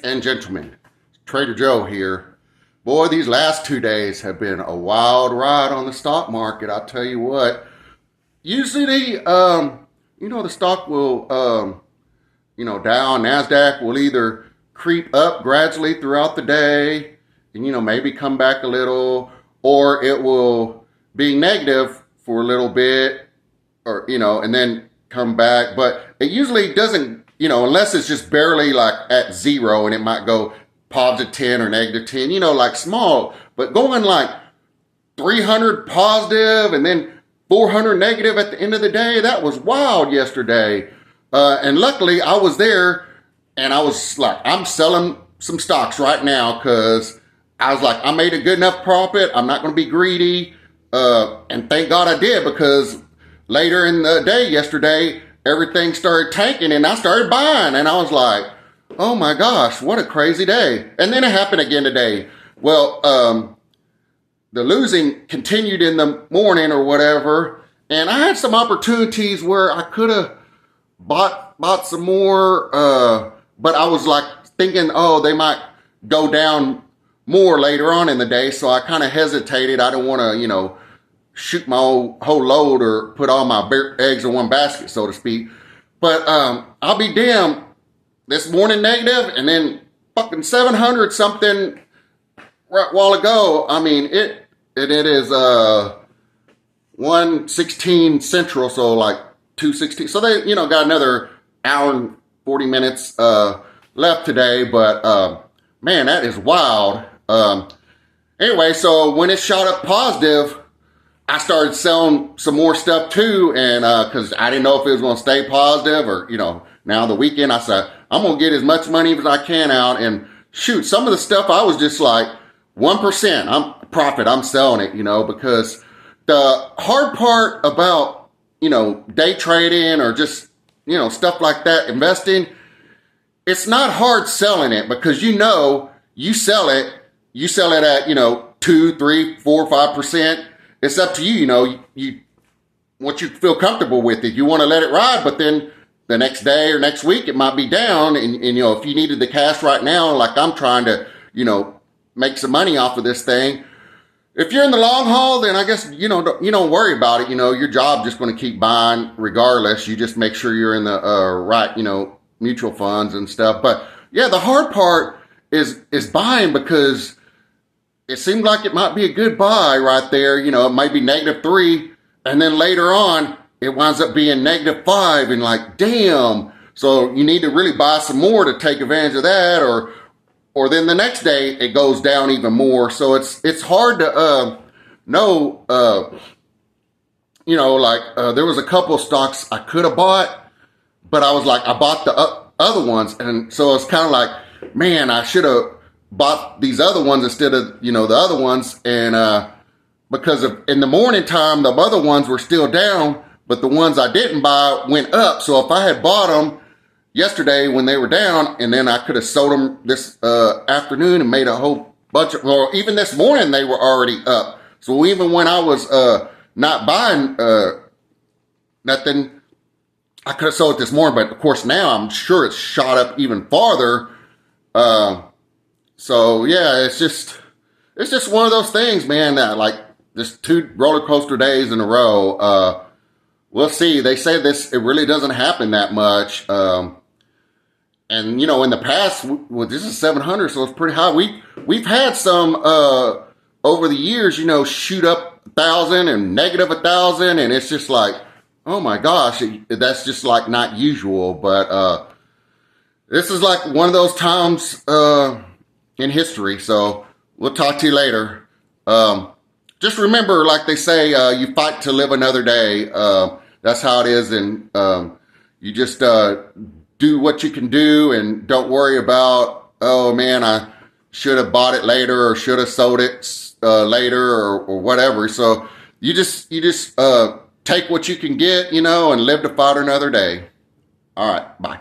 And gentlemen, Trader Joe here. Boy, these last 2 days have been a wild ride on the stock market. I'll tell you what. Usually, the stock will, down. NASDAQ will either creep up gradually throughout the day and, maybe come back a little, or it will be negative for a little bit or, and then come back. But it usually doesn't, unless it's just barely like at zero and it might go positive 10 or negative 10, like small, but going like 300 positive and then 400 negative at the end of the day, that was wild yesterday. And luckily I was there and I was like, I'm selling some stocks right now because I was like, I made a good enough profit. I'm not going to be greedy. And thank God I did, because later in the day yesterday, everything started tanking and I started buying, and I was like, oh my gosh, what a crazy day. And then it happened again today. Well, the losing continued in the morning or whatever, and I had some opportunities where I could have bought some more, but I was like thinking, oh, they might go down more later on in the day, so I kind of hesitated. I didn't want to, shoot my whole load or put all my eggs in one basket, so to speak. But I'll be damned. This morning negative, and then fucking 700 something right a while ago. I mean, it is 1:16 Central, so like 2:16. So they, got another hour and 40 minutes left today. But man, that is wild. Anyway, so when it shot up positive, I started selling some more stuff too, and because I didn't know if it was going to stay positive or, now the weekend, I said, I'm going to get as much money as I can out, and shoot, some of the stuff I was just like 1%, I'm selling it, because the hard part about, day trading or just, stuff like that, investing, it's not hard selling it, because you sell it at 2, 3, 4, 5%. It's up to you, what you feel comfortable with. If you want to let it ride, but then the next day or next week it might be down, and if you needed the cash right now, like I'm trying to, make some money off of this thing. If you're in the long haul, then I guess you don't worry about it. Your job just going to keep buying regardless. You just make sure you're in the right, mutual funds and stuff. But yeah, the hard part is buying, because it seemed like it might be a good buy right there. It might be -3, and then later on it winds up being -5, and like, damn. So you need to really buy some more to take advantage of that, or then the next day it goes down even more. So it's hard to know. There was a couple of stocks I could have bought, but I was like, I bought the other ones, and so it's kind of like, man, I should have bought these other ones instead of, the other ones. And because in the morning time, the other ones were still down, but the ones I didn't buy went up. So if I had bought them yesterday when they were down, and then I could have sold them this afternoon and made a whole bunch of, or even this morning they were already up. So even when I was not buying nothing, I could have sold it this morning. But of course now I'm sure it's shot up even farther. So yeah, it's just one of those things, man, that like just 2 roller coaster days in a row. We'll see. They say it really doesn't happen that much. And in the past, well, this is 700, so it's pretty high. We've had some over the years, shoot up 1,000 and -1,000, and it's just like, oh my gosh, that's just like not usual. But this is like one of those times in history. So we'll talk to you later. Just remember, like they say, you fight to live another day. That's how it is. And you just do what you can do, and don't worry about, oh man, I should have bought it later or should have sold it later or whatever. So you just take what you can get, and live to fight another day. All right. Bye.